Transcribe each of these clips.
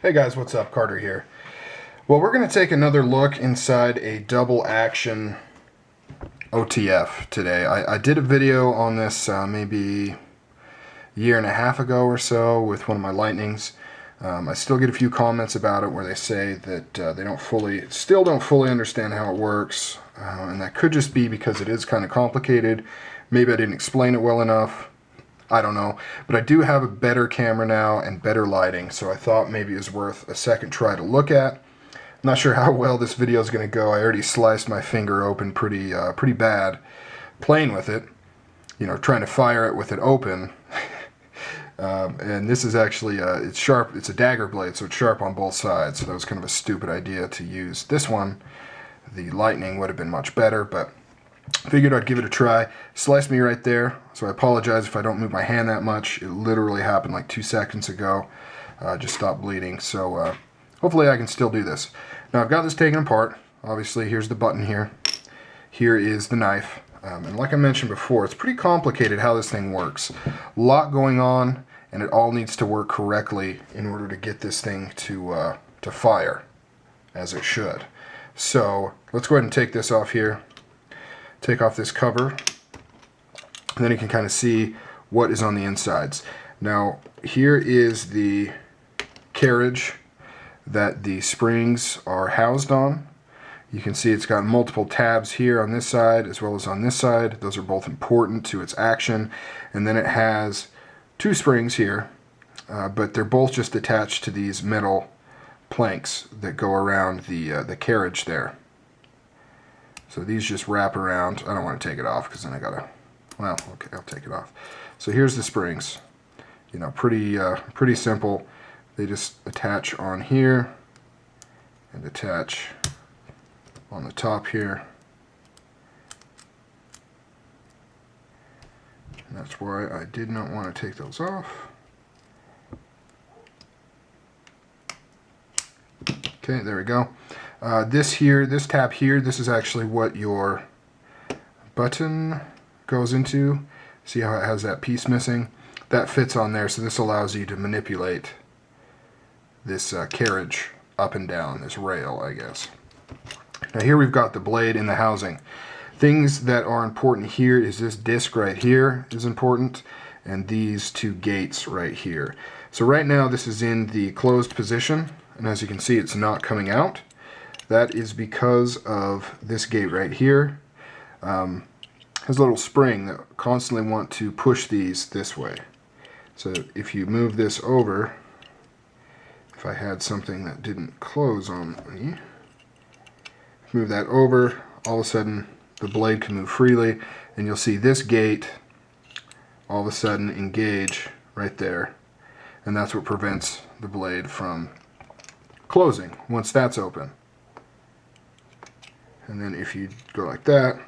Hey guys, what's up? Carter here. Well, we're going to take another look inside a double action OTF today. I did a video on this maybe a year and a half ago or so with one of my lightnings. I still get a few comments about it where they say that they still don't fully understand how it works, and that could just be because it is kind of complicated. Maybe I didn't explain it well enough. I don't know, but I do have a better camera now and better lighting, so I thought maybe it was worth a second try to look at. I'm not sure how well this video is going to go. I already sliced my finger open pretty bad playing with it, you know, trying to fire it with it open. And this is actually, it's sharp, it's a dagger blade, so it's sharp on both sides, so that was kind of a stupid idea to use this one. The lightning would have been much better, but figured I'd give it a try. Sliced me right there, so I apologize if I don't move my hand that much. It literally happened like 2 seconds ago. Just stopped bleeding, so hopefully I can still do this. Now I've got this taken apart. Obviously, here's the button here. Here is the knife. And like I mentioned before, it's pretty complicated how this thing works. A lot going on, and it all needs to work correctly in order to get this thing to fire, as it should. So let's go ahead and take this off here. Take off this cover, and then you can kind of see what is on the insides. Now here is the carriage that the springs are housed on. You can see it's got multiple tabs here on this side as well as on this side. Those are both important to its action. And then it has two springs here, but they're both just attached to these metal planks that go around the carriage there. So these just wrap around. I don't want to take it off because then I gotta, well, okay, I'll take it off. So here's the springs. You know, pretty simple. They just attach on here and attach on the top here. And that's why I did not want to take those off. Okay, there we go. This tab here, this is actually what your button goes into. See how it has that piece missing? That fits on there, so this allows you to manipulate this carriage up and down, this rail, I guess. Now here we've got the blade in the housing. Things that are important here is this disc right here is important, and these two gates right here. So right now this is in the closed position, and as you can see it's not coming out. That is because of this gate right here. Has a little spring that constantly want to push these this way. So if you move this over, if I had something that didn't close on me, move that over, all of a sudden the blade can move freely, and you'll see this gate all of a sudden engage right there, and that's what prevents the blade from closing once that's open. And then if you go like that,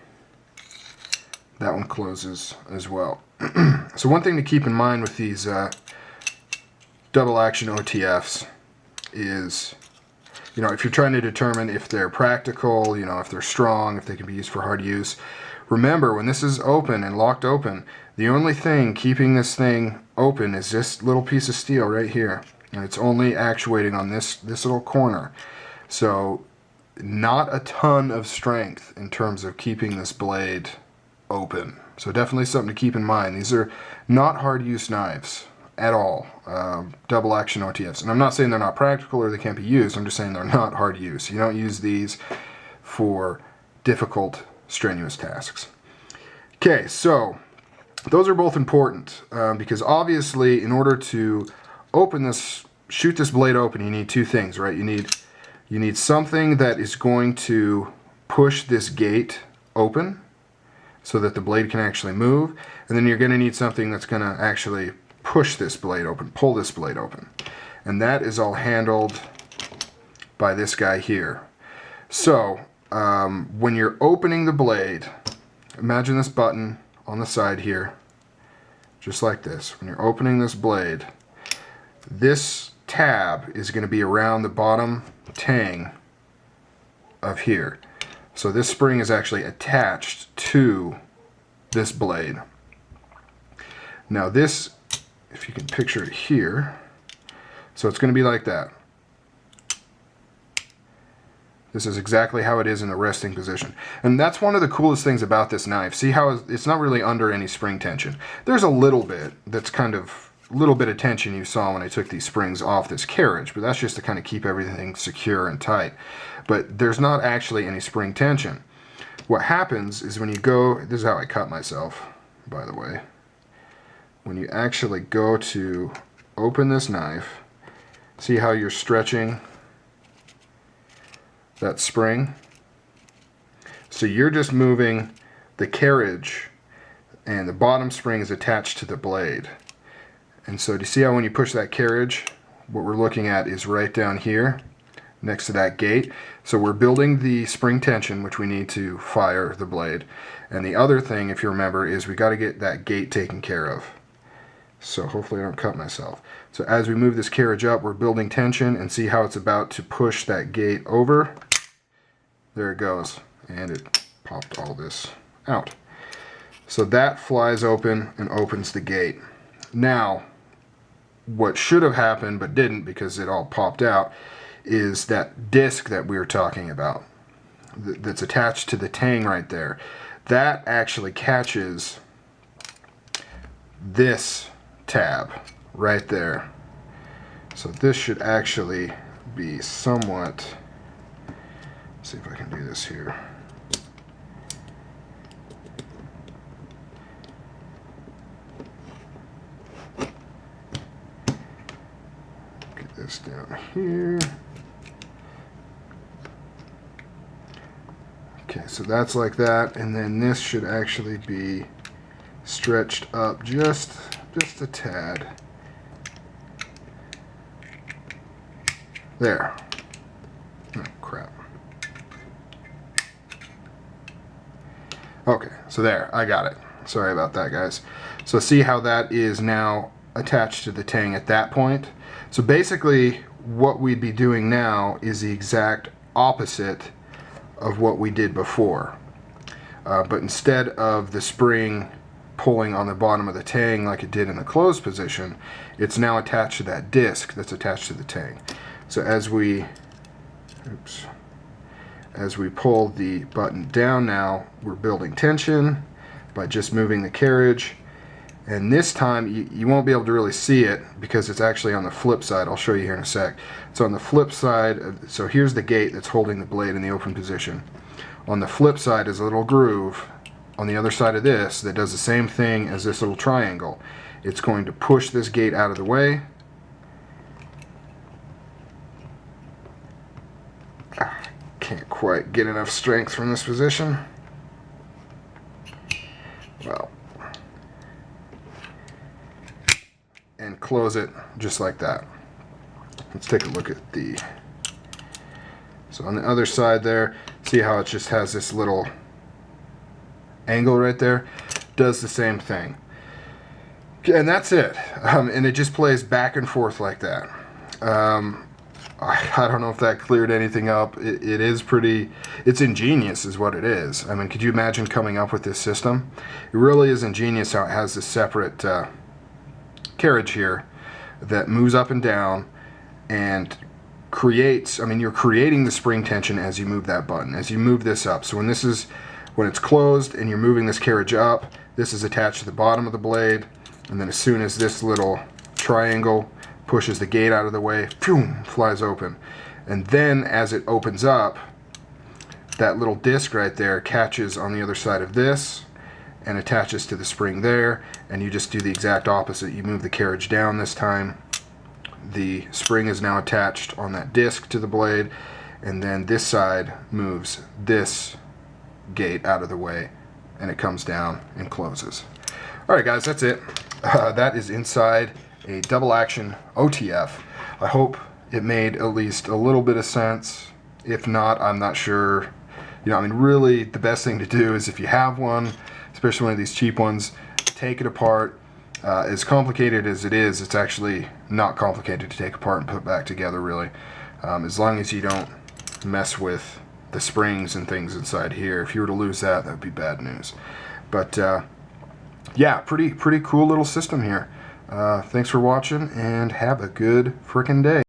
that one closes as well. So one thing to keep in mind with these double action OTFs is, you know, if you're trying to determine if they're practical, you know, if they're strong, if they can be used for hard use, remember when this is open and locked open, the only thing keeping this thing open is this little piece of steel right here, and it's only actuating on this little corner. So not a ton of strength in terms of keeping this blade open. So definitely something to keep in mind. These are not hard use knives at all, double action OTFs. And I'm not saying they're not practical or they can't be used, I'm just saying they're not hard use. You don't use these for difficult, strenuous tasks. Okay, so those are both important because obviously in order to open this, shoot this blade open, you need two things, right? You need something that is going to push this gate open so that the blade can actually move, and then you're going to need something that's going to actually push this blade open, pull this blade open. And that is all handled by this guy here. So when you're opening the blade, imagine this button on the side here, just like this. When you're opening this blade, this tab is going to be around the bottom tang of here. So this spring is actually attached to this blade. Now this, if you can picture it here, so it's going to be like that. This is exactly how it is in the resting position. And that's one of the coolest things about this knife. See how it's not really under any spring tension. There's a little bit that's kind of little bit of tension you saw when I took these springs off this carriage, but that's just to kind of keep everything secure and tight. But there's not actually any spring tension. What happens is when you go, this is how I cut myself, by the way. When you actually go to open this knife, see how you're stretching that spring? So you're just moving the carriage and the bottom spring is attached to the blade. And so do you see how when you push that carriage, what we're looking at is right down here next to that gate. So we're building the spring tension, which we need to fire the blade. And the other thing, if you remember, is we got to get that gate taken care of. So hopefully I don't cut myself. So as we move this carriage up, we're building tension, and see how it's about to push that gate over. There it goes. And it popped all this out. So that flies open and opens the gate. Now, what should have happened but didn't because it all popped out is that disc that we were talking about that's attached to the tang right there. That actually catches this tab right there. So this should actually be somewhat, let's see if I can do this here. Get this down here. Okay, so that's like that, and then this should actually be stretched up just a tad. There. Oh, crap. Okay, so there, I got it. Sorry about that, guys. So see how that is now attached to the tang at that point? So basically, what we'd be doing now is the exact opposite of what we did before. But instead of the spring pulling on the bottom of the tang like it did in the closed position, it's now attached to that disc that's attached to the tang. So as we pull the button down now, we're building tension by just moving the carriage. And this time you won't be able to really see it because it's actually on the flip side. I'll show you here in a sec. So on the flip side, so here's the gate that's holding the blade in the open position. On the flip side is a little groove on the other side of this that does the same thing as this little triangle. It's going to push this gate out of the way. Can't quite get enough strength from this position. Well, and close it just like that. Let's take a look at the, so on the other side there, see how it just has this little angle right there? Does the same thing. And that's it. And it just plays back and forth like that. I don't know if that cleared anything up. It is pretty, it's ingenious is what it is. I mean, could you imagine coming up with this system? It really is ingenious how it has this separate carriage here that moves up and down and creates, I mean, you're creating the spring tension as you move that button, as you move this up. So when it's closed and you're moving this carriage up, this is attached to the bottom of the blade, and then as soon as this little triangle pushes the gate out of the way, boom, flies open. And then as it opens up, that little disc right there catches on the other side of this and attaches to the spring there, and you just do the exact opposite. You move the carriage down this time, the spring is now attached on that disc to the blade, and then this side moves this gate out of the way and it comes down and closes. Alright guys, that's it. That is inside a double action OTF. I hope it made at least a little bit of sense. If not, I'm not sure. You know, I mean, really the best thing to do is if you have one, especially one of these cheap ones, take it apart. As complicated as it is, it's actually not complicated to take apart and put back together, really. As long as you don't mess with the springs and things inside here. If you were to lose that, that would be bad news. But yeah, pretty cool little system here. Thanks for watching, and have a good frickin' day.